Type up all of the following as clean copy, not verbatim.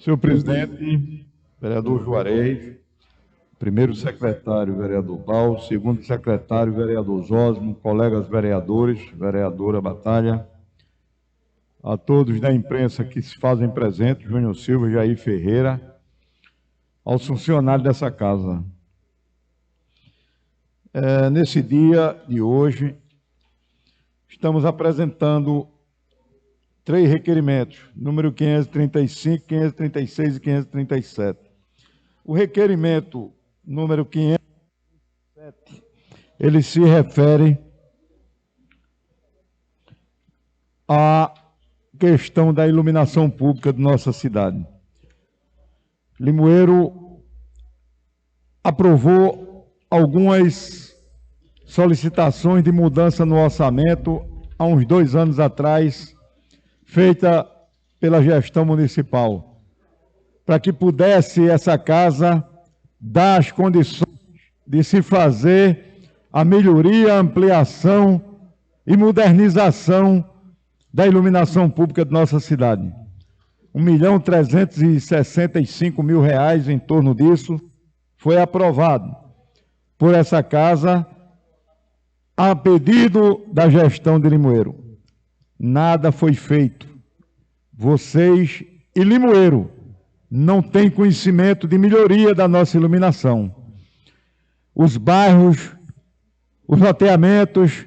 Senhor presidente, vereador Juarez, primeiro secretário, vereador Paulo, segundo secretário, vereador Zósimo, colegas vereadores, vereadora Batalha, a todos da imprensa que se fazem presentes, Júnior Silva, Jair Ferreira, aos funcionários dessa casa. Nesse dia de hoje, estamos apresentando 3 requerimentos, número 535, 536 e 537. O requerimento número 537, ele se refere à questão da iluminação pública de nossa cidade. Limoeiro aprovou algumas solicitações de mudança no orçamento há uns 2 anos atrás, feita pela gestão municipal, para que pudesse essa casa dar as condições de se fazer a melhoria, ampliação e modernização da iluminação pública de nossa cidade. R$1.365.000, em torno disso, foi aprovado por essa casa a pedido da gestão de Limoeiro. Nada foi feito. Vocês e Limoeiro não têm conhecimento de melhoria da nossa iluminação. Os bairros, os loteamentos,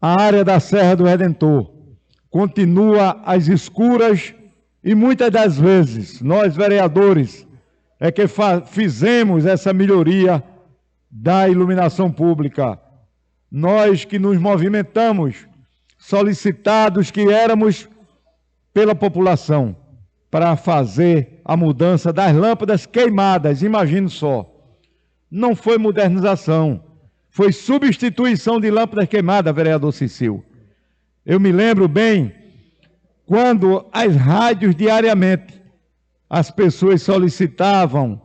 a área da Serra do Redentor continua às escuras e muitas das vezes nós, vereadores, é que fizemos essa melhoria da iluminação pública. Nós que nos movimentamos, solicitados que éramos pela população, para fazer a mudança das lâmpadas queimadas, imagine só. Não foi modernização, foi substituição de lâmpadas queimadas, vereador Cicil. Eu me lembro bem, quando as rádios diariamente, as pessoas solicitavam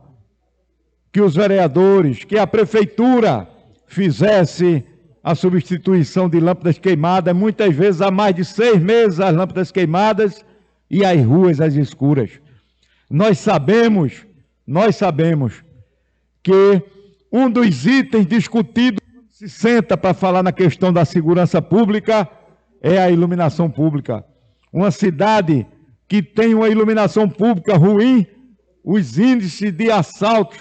que os vereadores, que a prefeitura fizesse a substituição de lâmpadas queimadas, muitas vezes há mais de 6 meses as lâmpadas queimadas e as ruas às escuras. Nós sabemos que um dos itens discutidos, se senta para falar na questão da segurança pública, é a iluminação pública. Uma cidade que tem uma iluminação pública ruim, os índices de assaltos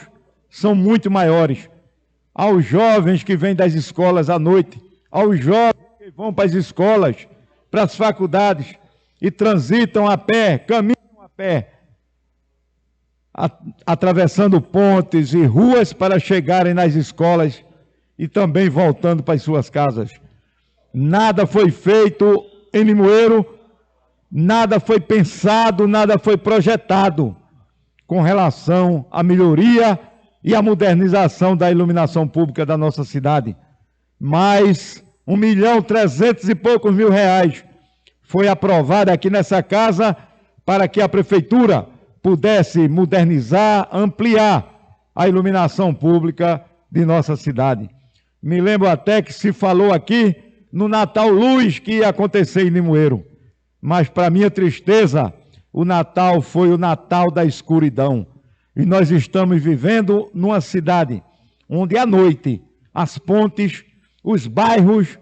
são muito maiores. Aos jovens que vêm das escolas à noite, aos jovens que vão para as escolas, para as faculdades e transitam a pé, caminham a pé, atravessando pontes e ruas para chegarem nas escolas e também voltando para as suas casas. Nada foi feito em Limoeiro, nada foi pensado, nada foi projetado com relação à melhoria e a modernização da iluminação pública da nossa cidade. Mas R$1.300 e poucos mil foi aprovado aqui nessa casa para que a prefeitura pudesse modernizar, ampliar a iluminação pública de nossa cidade. Me lembro até que se falou aqui no Natal Luz que ia acontecer em Limoeiro. Mas, para minha tristeza, o Natal foi o Natal da escuridão. E nós estamos vivendo numa cidade onde, à noite, as pontes, os bairros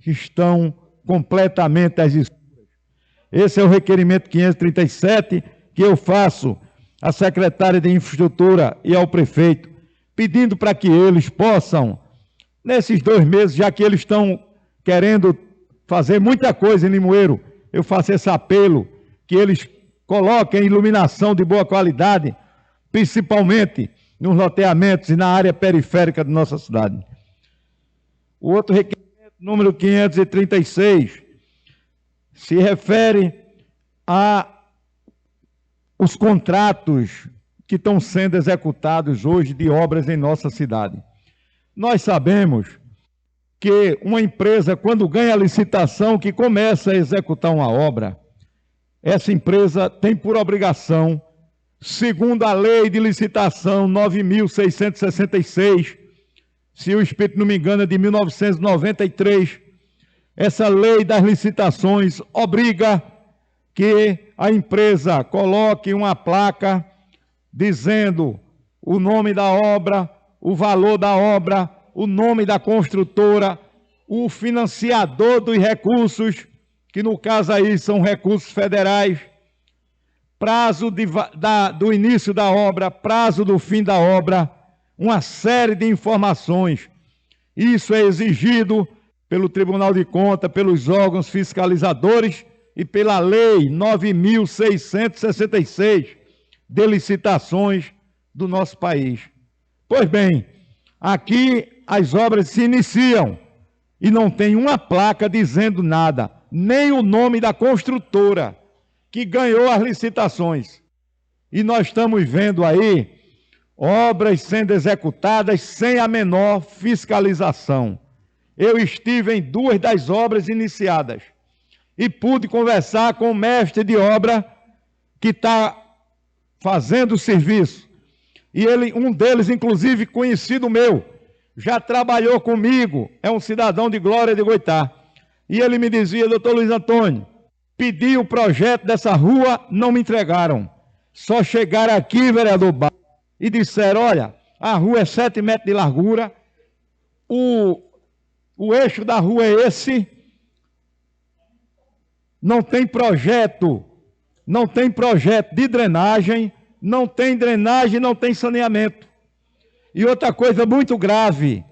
estão completamente às escuras. Esse é o requerimento 537 que eu faço à secretária de Infraestrutura e ao prefeito, pedindo para que eles possam, nesses 2 meses, já que eles estão querendo fazer muita coisa em Limoeiro, eu faço esse apelo, que eles coloquem iluminação de boa qualidade, principalmente nos loteamentos e na área periférica de nossa cidade. O outro requerimento, número 536, se refere a os contratos que estão sendo executados hoje de obras em nossa cidade. Nós sabemos que uma empresa, quando ganha a licitação, que começa a executar uma obra, essa empresa tem por obrigação, segundo a lei de licitação 9.666, se o espírito não me engano é de 1993, essa lei das licitações obriga que a empresa coloque uma placa dizendo o nome da obra, o valor da obra, o nome da construtora, o financiador dos recursos, que no caso aí são recursos federais, prazo do início da obra, prazo do fim da obra, uma série de informações. Isso é exigido pelo Tribunal de Contas, pelos órgãos fiscalizadores e pela Lei 9.666 de licitações do nosso país. Pois bem, aqui as obras se iniciam e não tem uma placa dizendo nada, nem o nome da construtora que ganhou as licitações. E nós estamos vendo aí obras sendo executadas sem a menor fiscalização. Eu estive em 2 das obras iniciadas e pude conversar com o mestre de obra que está fazendo o serviço. E um deles, inclusive, conhecido meu, já trabalhou comigo, é um cidadão de Glória de Goitá. E ele me dizia: doutor Luiz Antônio, pedi o projeto dessa rua, não me entregaram. Só chegaram aqui, vereador Barros, e disseram: olha, a rua é 7 metros de largura, o eixo da rua é esse, não tem projeto de drenagem, não tem drenagem, não tem saneamento. E outra coisa muito grave,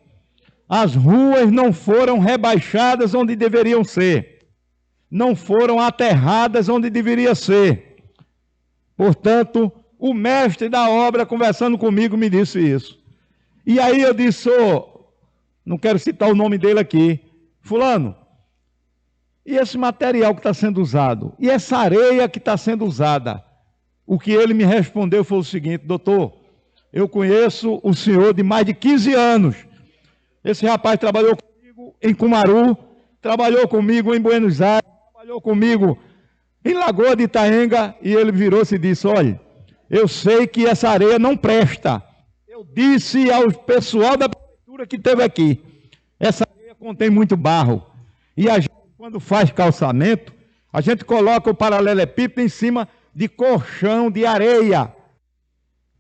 as ruas não foram rebaixadas onde deveriam ser, não foram aterradas onde deveria ser. Portanto, o mestre da obra, conversando comigo, me disse isso. E aí eu disse: não quero citar o nome dele aqui, fulano, e esse material que está sendo usado? E essa areia que está sendo usada? O que ele me respondeu foi o seguinte: doutor, eu conheço o senhor de mais de 15 anos. Esse rapaz trabalhou comigo em Cumaru, trabalhou comigo em Buenos Aires, trabalhou comigo em Lagoa de Itaenga, e ele virou-se e disse: olha, eu sei que essa areia não presta. Eu disse ao pessoal da prefeitura que esteve aqui, essa areia contém muito barro. E a gente, quando faz calçamento, a gente coloca o paralelepípedo em cima de colchão de areia,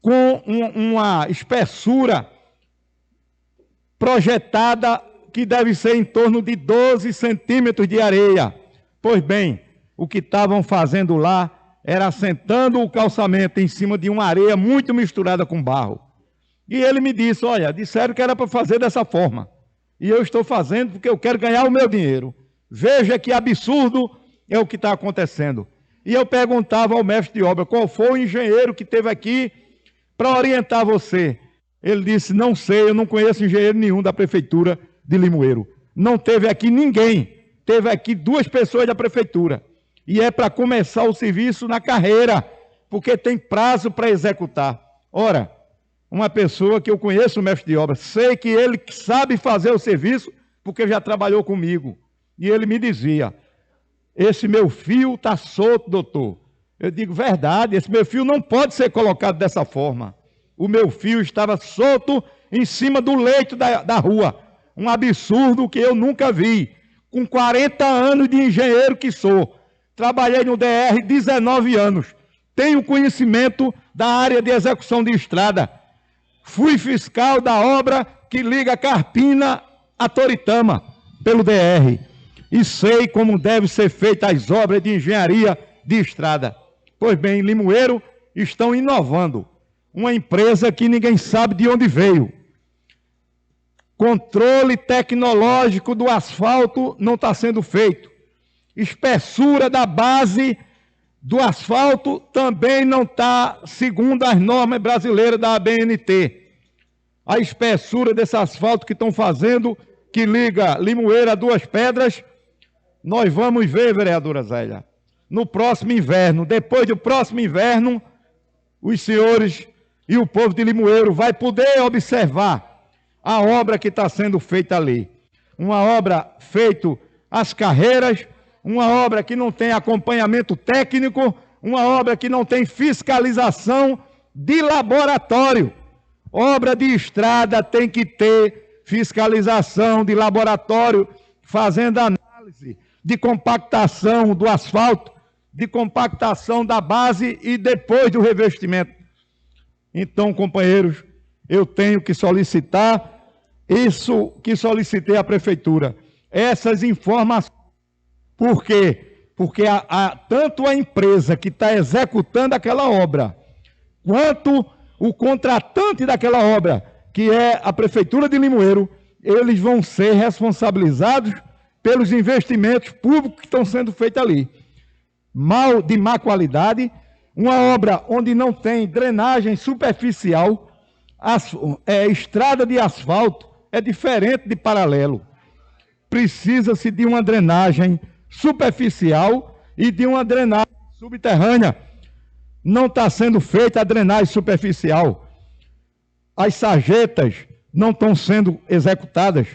com uma espessura projetada que deve ser em torno de 12 centímetros de areia. Pois bem, o que estavam fazendo lá era assentando o calçamento em cima de uma areia muito misturada com barro. E ele me disse: olha, disseram que era para fazer dessa forma, e eu estou fazendo porque eu quero ganhar o meu dinheiro. Veja que absurdo é o que está acontecendo. E eu perguntava ao mestre de obra: qual foi o engenheiro que esteve aqui para orientar você? Ele disse: não sei, eu não conheço engenheiro nenhum da prefeitura de Limoeiro. Não teve aqui ninguém, teve aqui 2 pessoas da prefeitura. E é para começar o serviço na carreira, porque tem prazo para executar. Ora, uma pessoa que eu conheço, o mestre de obra, sei que ele sabe fazer o serviço, porque já trabalhou comigo. E ele me dizia: esse meu fio está solto, doutor. Eu digo: verdade, esse meu fio não pode ser colocado dessa forma. O meu fio estava solto em cima do leito da rua. Um absurdo que eu nunca vi. Com 40 anos de engenheiro que sou, trabalhei no DR 19 anos. Tenho conhecimento da área de execução de estrada. Fui fiscal da obra que liga Carpina a Toritama, pelo DR. E sei como devem ser feitas as obras de engenharia de estrada. Pois bem, em Limoeiro estão inovando. Uma empresa que ninguém sabe de onde veio. Controle tecnológico do asfalto não está sendo feito. Espessura da base do asfalto também não está segundo as normas brasileiras da ABNT. A espessura desse asfalto que estão fazendo, que liga Limoeiro a Duas Pedras, nós vamos ver, vereadora Zélia, no próximo inverno. Depois do próximo inverno, os senhores e o povo de Limoeiro vai poder observar a obra que está sendo feita ali. Uma obra feita às carreiras, uma obra que não tem acompanhamento técnico, uma obra que não tem fiscalização de laboratório. Obra de estrada tem que ter fiscalização de laboratório, fazendo análise de compactação do asfalto, de compactação da base e depois do revestimento. Então, companheiros, eu tenho que solicitar isso que solicitei à Prefeitura, essas informações. Por quê? Porque tanto a empresa que está executando aquela obra, quanto o contratante daquela obra, que é a Prefeitura de Limoeiro, eles vão ser responsabilizados pelos investimentos públicos que estão sendo feitos ali. De má qualidade, uma obra onde não tem drenagem superficial, estrada de asfalto é diferente de paralelo. Precisa-se de uma drenagem superficial e de uma drenagem subterrânea. Não está sendo feita a drenagem superficial. As sarjetas não estão sendo executadas.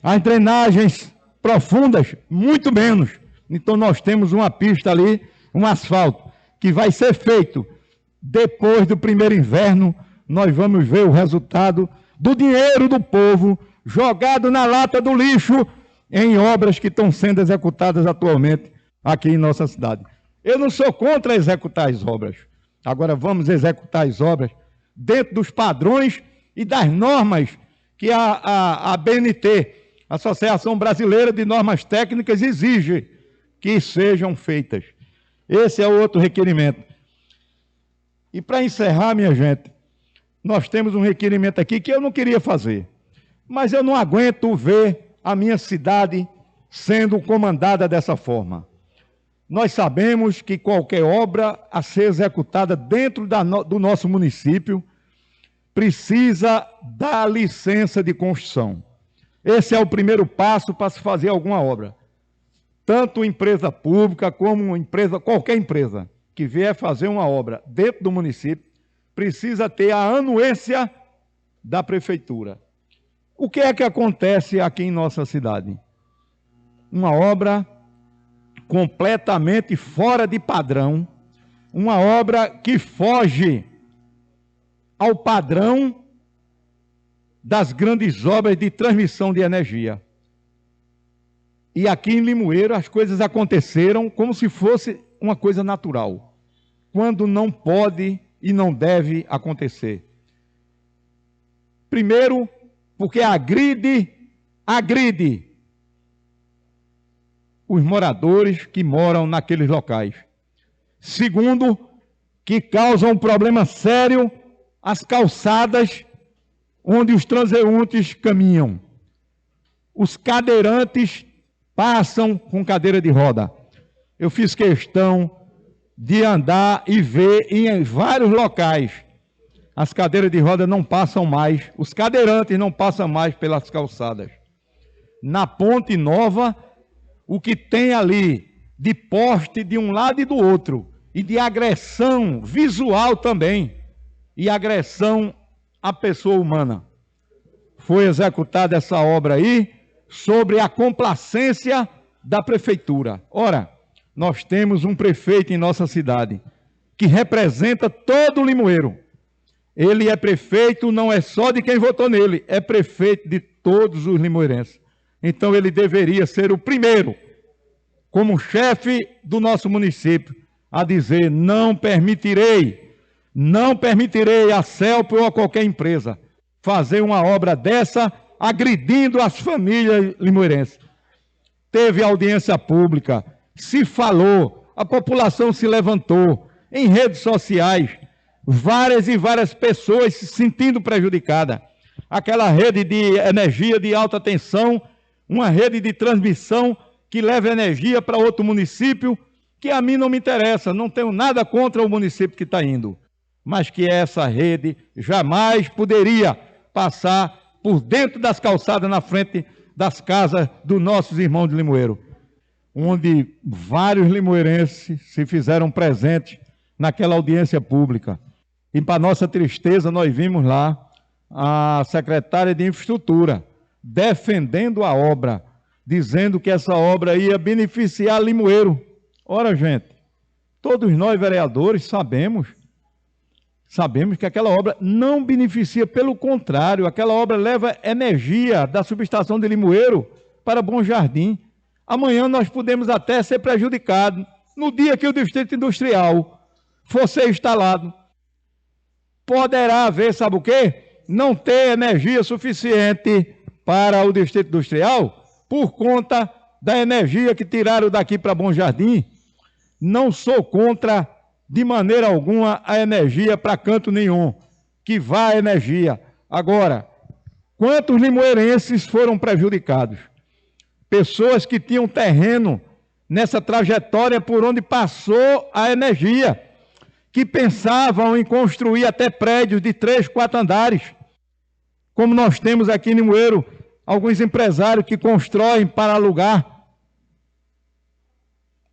As drenagens profundas, muito menos. Então nós temos uma pista ali, um asfalto, que vai ser feito depois do primeiro inverno. Nós vamos ver o resultado do dinheiro do povo jogado na lata do lixo em obras que estão sendo executadas atualmente aqui em nossa cidade. Eu não sou contra executar as obras. Agora vamos executar as obras dentro dos padrões e das normas que a BNT, Associação Brasileira de Normas Técnicas, exige que sejam feitas. Esse é o outro requerimento. E para encerrar, minha gente, nós temos um requerimento aqui que eu não queria fazer, mas eu não aguento ver a minha cidade sendo comandada dessa forma. Nós sabemos que qualquer obra a ser executada dentro do nosso município precisa da licença de construção. Esse é o primeiro passo para se fazer alguma obra. Tanto empresa pública como qualquer empresa que vier fazer uma obra dentro do município precisa ter a anuência da prefeitura. O que é que acontece aqui em nossa cidade? Uma obra completamente fora de padrão, uma obra que foge ao padrão das grandes obras de transmissão de energia. E aqui em Limoeiro as coisas aconteceram como se fosse uma coisa natural, quando não pode e não deve acontecer. Primeiro, porque agride os moradores que moram naqueles locais. Segundo, que causa um problema sério às calçadas onde os transeuntes caminham. Os cadeirantes passam com cadeira de roda. Eu fiz questão de andar e ver em vários locais. As cadeiras de roda não passam mais, os cadeirantes não passam mais pelas calçadas. Na Ponte Nova, o que tem ali de poste de um lado e do outro, e de agressão visual também, e agressão à pessoa humana. Foi executada essa obra aí sobre a complacência da prefeitura. Ora, nós temos um prefeito em nossa cidade que representa todo o Limoeiro. Ele é prefeito não é só de quem votou nele, é prefeito de todos os limoeirenses. Então ele deveria ser o primeiro, como chefe do nosso município, a dizer: não permitirei a CELP ou a qualquer empresa fazer uma obra dessa agredindo as famílias limoeirenses. Teve audiência pública, se falou, a população se levantou, em redes sociais, várias e várias pessoas se sentindo prejudicadas. Aquela rede de energia de alta tensão, uma rede de transmissão que leva energia para outro município, que a mim não me interessa, não tenho nada contra o município que está indo, mas que essa rede jamais poderia passar por dentro das calçadas na frente das casas dos nossos irmãos de Limoeiro, onde vários limoeirenses se fizeram presentes naquela audiência pública. E para nossa tristeza, nós vimos lá a secretária de Infraestrutura defendendo a obra, dizendo que essa obra ia beneficiar Limoeiro. Ora, gente, todos nós vereadores sabemos que aquela obra não beneficia, pelo contrário, aquela obra leva energia da subestação de Limoeiro para Bom Jardim. Amanhã nós podemos até ser prejudicados no dia que o Distrito Industrial for ser instalado, poderá haver, sabe o quê? Não ter energia suficiente para o Distrito Industrial por conta da energia que tiraram daqui para Bom Jardim. Não sou contra, de maneira alguma, a energia para canto nenhum, que vá a energia. Agora, quantos limoeirenses foram prejudicados? Pessoas que tinham terreno nessa trajetória por onde passou a energia, que pensavam em construir até prédios de 3, 4 andares, como nós temos aqui em Limoeiro, alguns empresários que constroem para alugar.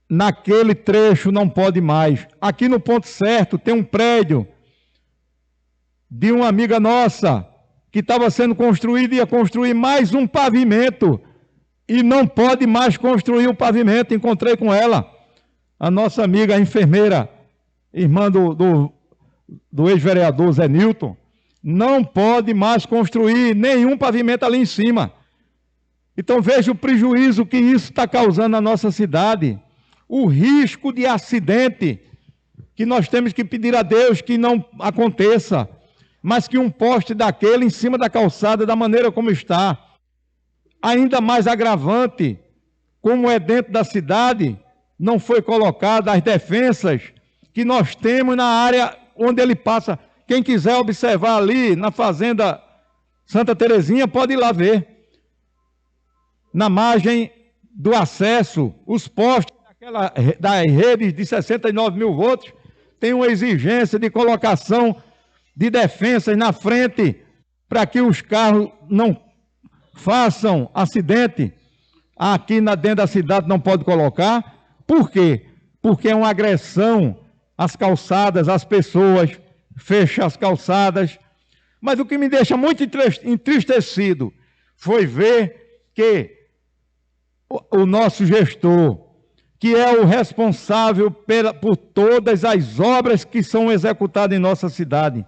Naquele trecho não pode mais. Aqui no Ponto Certo tem um prédio de uma amiga nossa que estava sendo construído, ia construir mais um pavimento e não pode mais construir o pavimento. Encontrei com ela, a nossa amiga a enfermeira, irmã do ex-vereador Zé Nilton, não pode mais construir nenhum pavimento ali em cima. Então veja o prejuízo que isso está causando na nossa cidade, o risco de acidente, que nós temos que pedir a Deus que não aconteça, mas que um poste daquele em cima da calçada, da maneira como está, ainda mais agravante, como é dentro da cidade, não foi colocada as defensas que nós temos na área onde ele passa. Quem quiser observar ali na fazenda Santa Terezinha, pode ir lá ver. Na margem do acesso, os postes das redes de 69 mil volts têm uma exigência de colocação de defensas na frente para que os carros não façam acidente. Aqui dentro da cidade não pode colocar. Por quê? Porque é uma agressão às calçadas, às pessoas, fecha as calçadas. Mas o que me deixa muito entristecido foi ver que o nosso gestor, que é o responsável por todas as obras que são executadas em nossa cidade,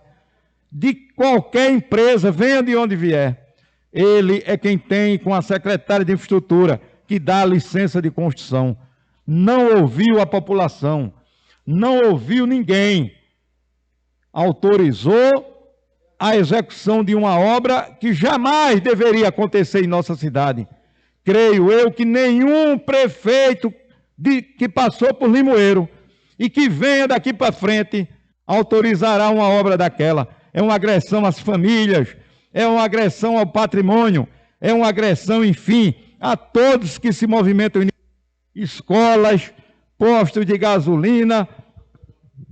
de qualquer empresa, venha de onde vier, ele é quem tem, com a secretária de Infraestrutura, que dá a licença de construção. Não ouviu a população, não ouviu ninguém, autorizou a execução de uma obra que jamais deveria acontecer em nossa cidade. Creio eu que nenhum prefeito que passou por Limoeiro e que venha daqui para frente autorizará uma obra daquela. É uma agressão às famílias, é uma agressão ao patrimônio, é uma agressão, enfim, a todos que se movimentam em escolas, postos de gasolina.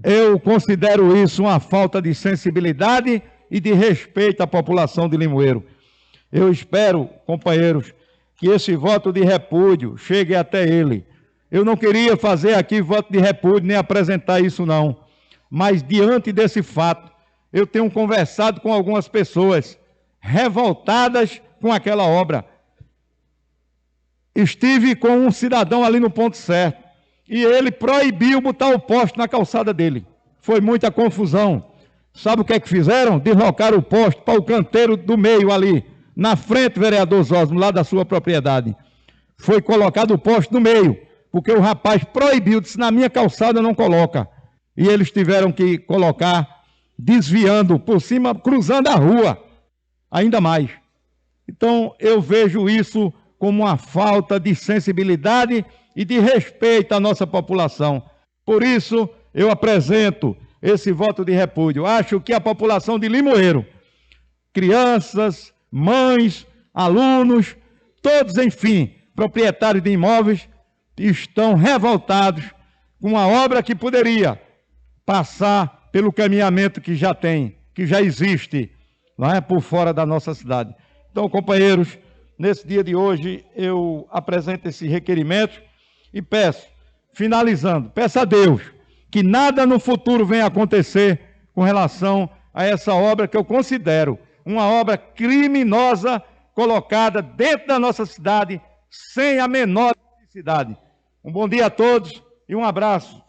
Eu considero isso uma falta de sensibilidade e de respeito à população de Limoeiro. Eu espero, companheiros, que esse voto de repúdio chegue até ele. Eu não queria fazer aqui voto de repúdio, nem apresentar isso não, mas diante desse fato, eu tenho conversado com algumas pessoas revoltadas com aquela obra. Estive com um cidadão ali no Ponto Certo e ele proibiu botar o poste na calçada dele. Foi muita confusão. Sabe o que é que fizeram? Deslocaram o poste para o canteiro do meio ali, na frente, vereador Zósimo, lá da sua propriedade. Foi colocado o poste no meio, porque o rapaz proibiu, disse, na minha calçada não coloca. E eles tiveram que colocar, desviando por cima, cruzando a rua, ainda mais. Então, eu vejo isso como uma falta de sensibilidade e de respeito à nossa população. Por isso, eu apresento esse voto de repúdio. Acho que a população de Limoeiro, crianças, mães, alunos, todos, enfim, proprietários de imóveis, estão revoltados com uma obra que poderia passar pelo caminhamento que já tem, que já existe, não é, por fora da nossa cidade. Então, companheiros, nesse dia de hoje eu apresento esse requerimento e peço, finalizando, peço a Deus que nada no futuro venha acontecer com relação a essa obra que eu considero uma obra criminosa colocada dentro da nossa cidade sem a menor necessidade. Um bom dia a todos e um abraço.